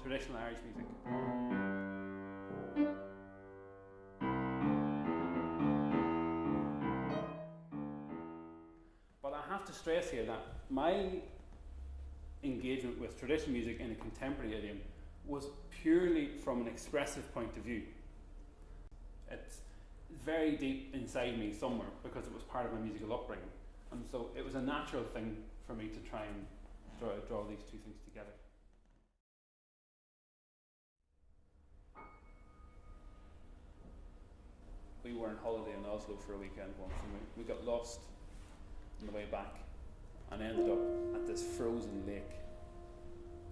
traditional Irish music. But I have to stress here that my engagement with traditional music in a contemporary idiom was purely from an expressive point of view. It's very deep inside me somewhere because it was part of my musical upbringing, and so it was a natural thing for me to try and draw these two things together. We were on holiday in Oslo for a weekend once, and we got lost on the way back and ended up at this frozen lake,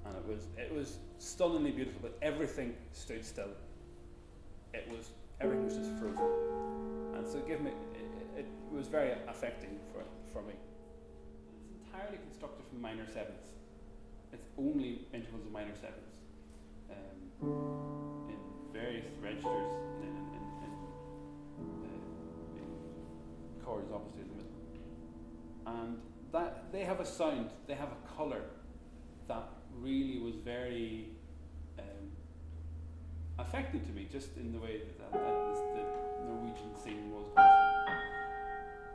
and it was stunningly beautiful, but everything stood still. Everything was just frozen, and so it was very affecting for me. It's entirely constructed from minor sevenths. It's only intervals of minor sevenths in various registers in chords obviously in the middle, and that they have a sound, they have a colour that really was very affecting to me, just in the way that the Norwegian scene was.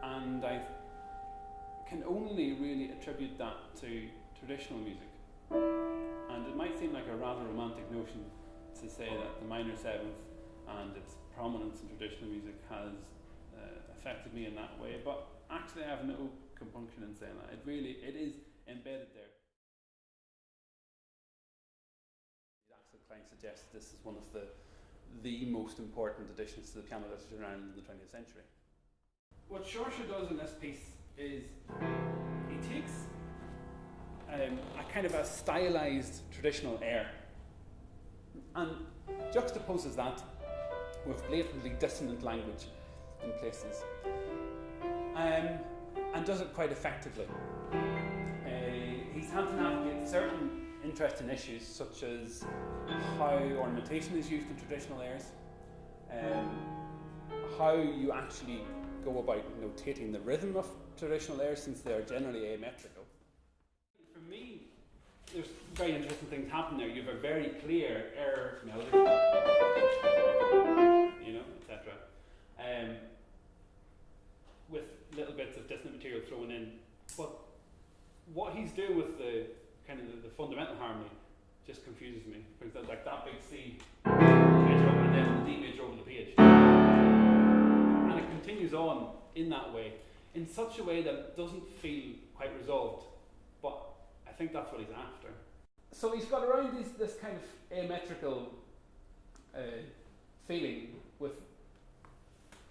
And I can only really attribute that to traditional music. And it might seem like a rather romantic notion to say that the minor seventh and its prominence in traditional music has affected me in that way, but actually I have no compunction in saying that. It is embedded there. Axel Klein suggests this is one of the most important additions to the piano literature in Ireland in the 20th century. What Seoirse does in this piece is he takes a kind of a stylized traditional air and juxtaposes that with blatantly dissonant language in places, and does it quite effectively. He's had to navigate certain interesting issues, such as how ornamentation is used in traditional airs, how you actually go about notating the rhythm of traditional airs, since they are generally asymmetrical. For me, there's very interesting things happen there. You have a very clear air melody, etc. With little bits of dissonant material thrown in. But what he's doing with the kind of the fundamental harmony just confuses me. For example, like that big C major and then the D major over the page. And it continues on in that way, in such a way that it doesn't feel quite resolved. But I think that's what he's after. So he's got around this kind of asymmetrical feeling with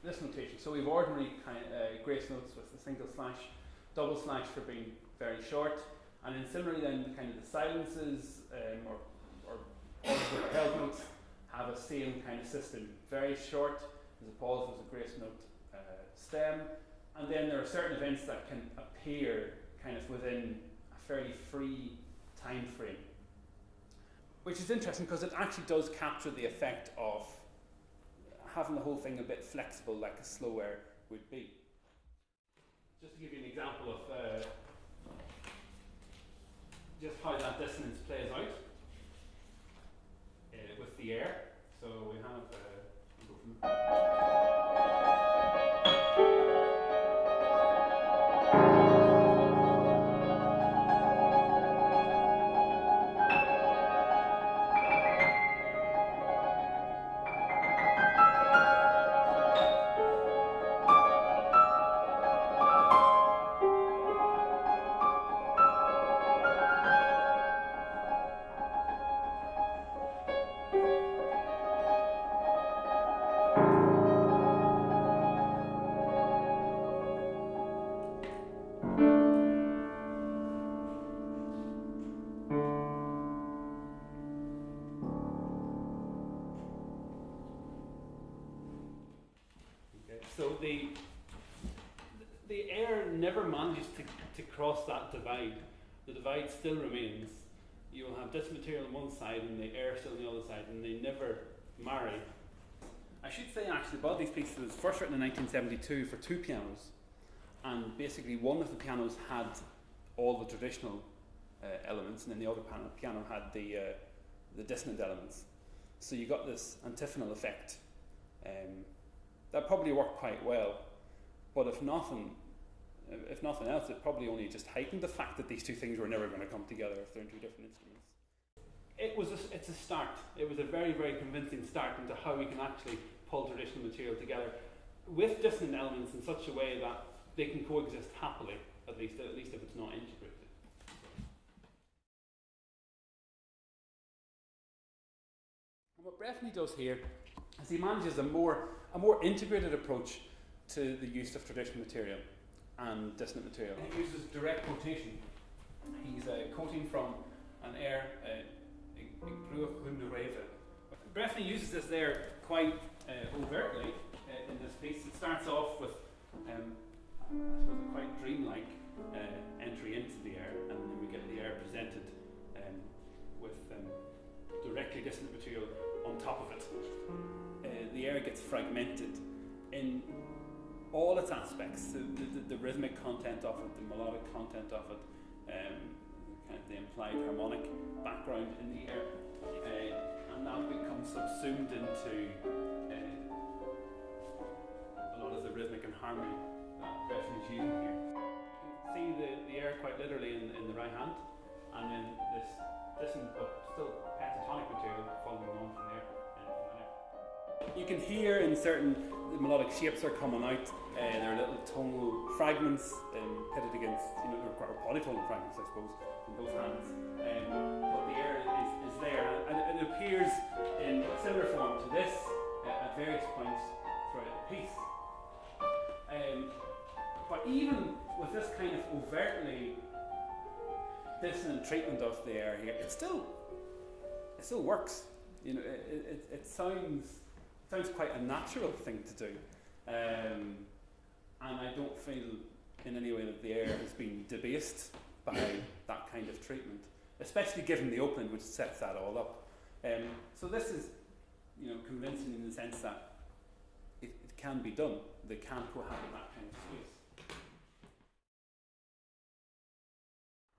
this notation. So we have ordinary kind of grace notes with a single slash, double slash for being very short, and then similarly then the kind of the silences or held notes have a same kind of system. Very short, there's a pause, there's a grace note stem, and then there are certain events that can appear kind of within a fairly free time frame, which is interesting because it actually does capture the effect of having the whole thing a bit flexible, like a slow air would be. Just to give you an example of just how that dissonance plays out with the air. So we have so the air never manages to cross that divide. The divide still remains. You will have dissonant material on one side and the air still on the other side, and they never marry. I should say actually Bodley's piece was first written in 1972 for two pianos, and basically one of the pianos had all the traditional elements, and then the other piano had the the dissonant elements. So you got this antiphonal effect that probably worked quite well, but if nothing else, it probably only just heightened the fact that these two things were never going to come together if they're in two different instruments. It's a start. It was a very, very convincing start into how we can actually pull traditional material together with dissonant elements in such a way that they can coexist happily, at least if it's not integrated. And what Breffni does here is he manages a more integrated approach to the use of traditional material and dissonant material. He uses direct quotation. He's quoting from an air, Ag Bruach Dhún Réimhe. Breffni uses this there quite overtly in this piece. It starts off with, I suppose, a quite dreamlike entry into the air, and then we get the air presented with directly dissonant material on top of it. The air gets fragmented in all its aspects, the rhythmic content of it, the melodic content of it, kind of the implied harmonic background in the air, and that becomes subsumed into a lot of the rhythmic and harmony that Breffni is using here. You can see the air quite literally in the right hand, and then this dissonant but still pentatonic material following on from there. You can hear in certain the melodic shapes are coming out. There are little tonal fragments pitted against, or polytonal fragments, I suppose, in both hands. But the air is there, and it appears in similar form to this at various points throughout the piece. But even with this kind of overtly dissonant treatment of the air here, it still works. It sounds quite a natural thing to do, and I don't feel in any way that the air has been debased by that kind of treatment, especially given the opening which sets that all up. So this is, convincing in the sense that it can be done. They can cohabit that kind of space.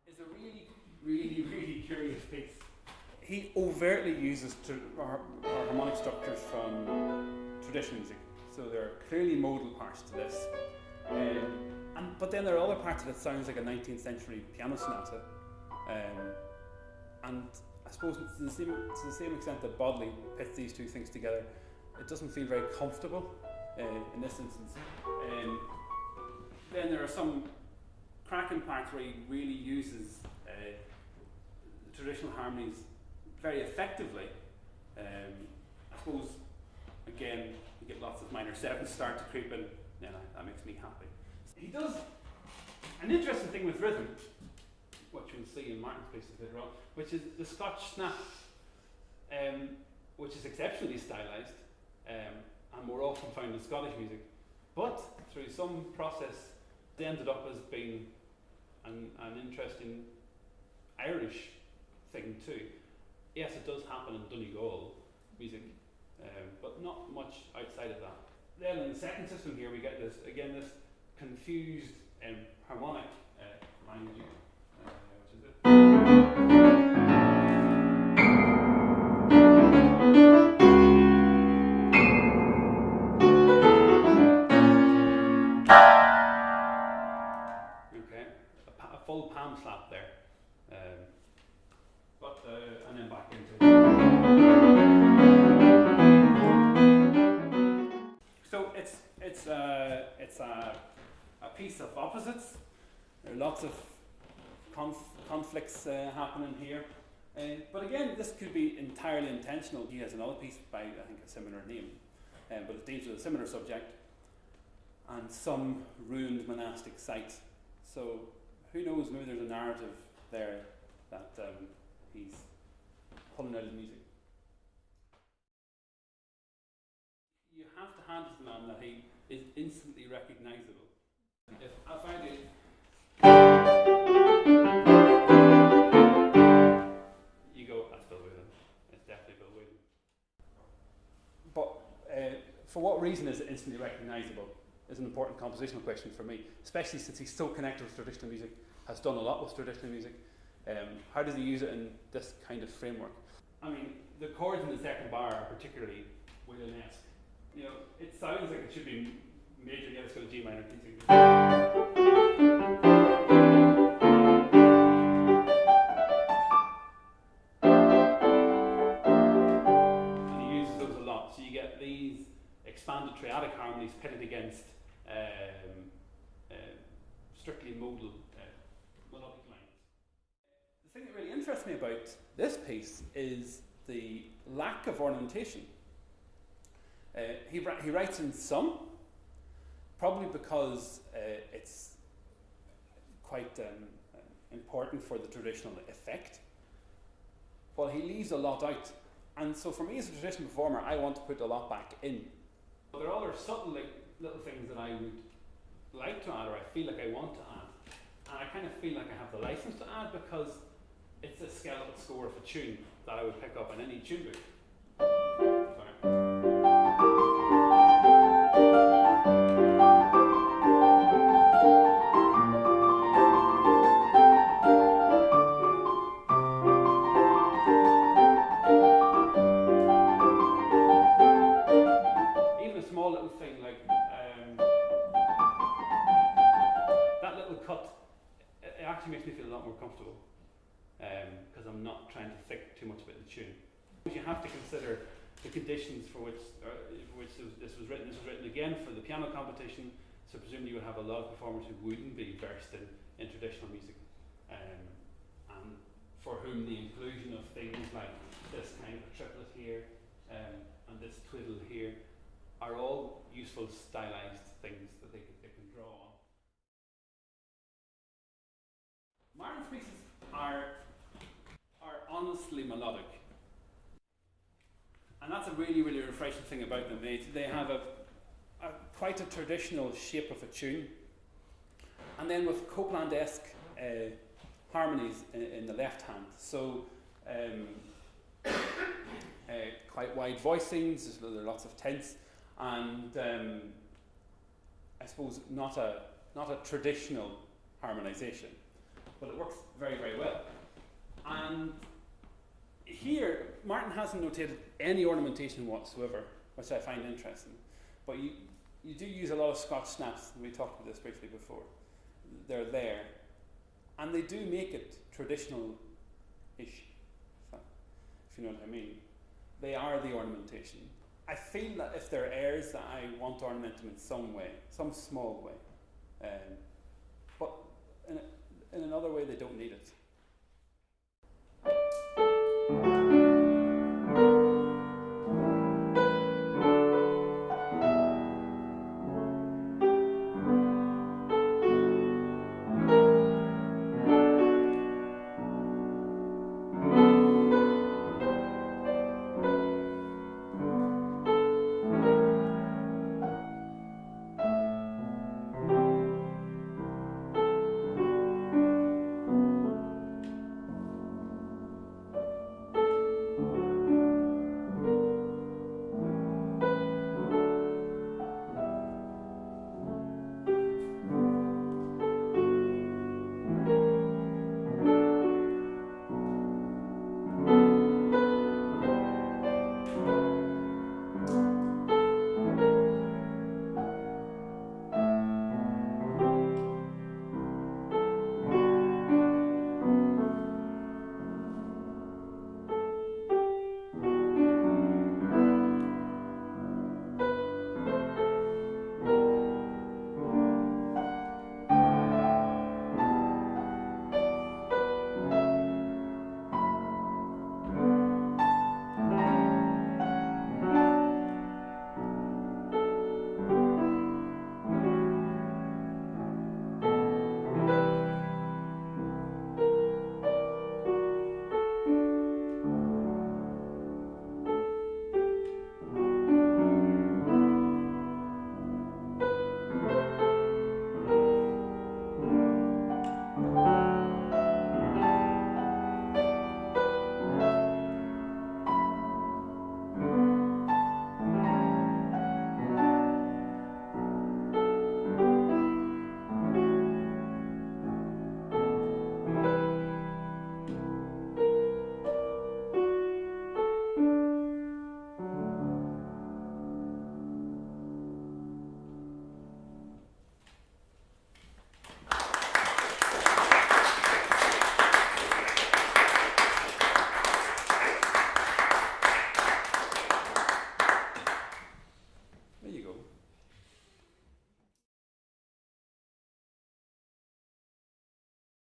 It's a really, really, really curious piece. He overtly uses harmonic structures from traditional music, so there are clearly modal parts to this. But then there are other parts that sounds like a 19th century piano sonata, and I suppose to the same extent that Bodley pits these two things together, it doesn't feel very comfortable in this instance. Then there are some cracking parts where he really uses the traditional harmonies very effectively. I suppose, again, you get lots of minor sevens start to creep in, and that makes me happy. He does an interesting thing with rhythm, which you'll see in Martin's pieces later on, which is the Scotch snap, which is exceptionally stylized and more often found in Scottish music, but through some process it ended up as being an interesting Irish thing too. Yes, it does happen in Donegal music, but not much outside of that. Then in the second system here we get this confused harmonic language, which is it. Okay, a full palm slap there. And then back into it. So it's a piece of opposites. There are lots of conflicts happening here. But again, this could be entirely intentional. He has another piece by, I think, a similar name, but it deals with a similar subject and some ruined monastic site. So who knows, maybe there's a narrative there that he's pulling out his music. You have to hand it to the man that he is instantly recognisable. If I do, you go, that's Bill Whelan. It's definitely Bill Whelan. But for what reason is it instantly recognisable is an important compositional question for me, especially since he's so connected with traditional music, has done a lot with traditional music. How does he use it in this kind of framework? I mean, the chords in the second bar are particularly Whelan-esque. You know, it sounds like it should be major. Yeah, let's go to G minor. And he uses those a lot. So you get these expanded triadic harmonies pitted against strictly modal melodic lines. The thing that really interests me about this piece is the lack of ornamentation. He writes in some, probably because it's quite important for the traditional effect, but he leaves a lot out. And so for me as a traditional performer, I want to put a lot back in. But there are other subtle little things that I would like to add, or I feel like I want to add. And I kind of feel like I have the license to add because it's a skeletal score of a tune that I would pick up in any tune book. Sorry. Even a small little thing like that little cut, it actually makes me feel a lot more comfortable because I'm not trying to think too much about the tune. You have to consider the conditions for which this was written. This was written again for the piano competition, so presumably you would have a lot of performers who wouldn't be versed in traditional music, and for whom the inclusion of things like this kind of triplet here and this twiddle here are all useful stylized things that they can draw on. Martin's pieces are honestly melodic. And that's a really, really refreshing thing about them. They have a quite a traditional shape of a tune. And then with Copland-esque harmonies in the left hand. So quite wide voicings, there are lots of tense, and I suppose not a traditional harmonization, but it works very, very well. And here, Martin hasn't notated any ornamentation whatsoever, which I find interesting. But you do use a lot of Scotch snaps, and we talked about this briefly before. They're there. And they do make it traditional-ish, if you know what I mean. They are the ornamentation. I feel that if there are airs that I want to ornament them in some way, some small way, but in another way they don't need it.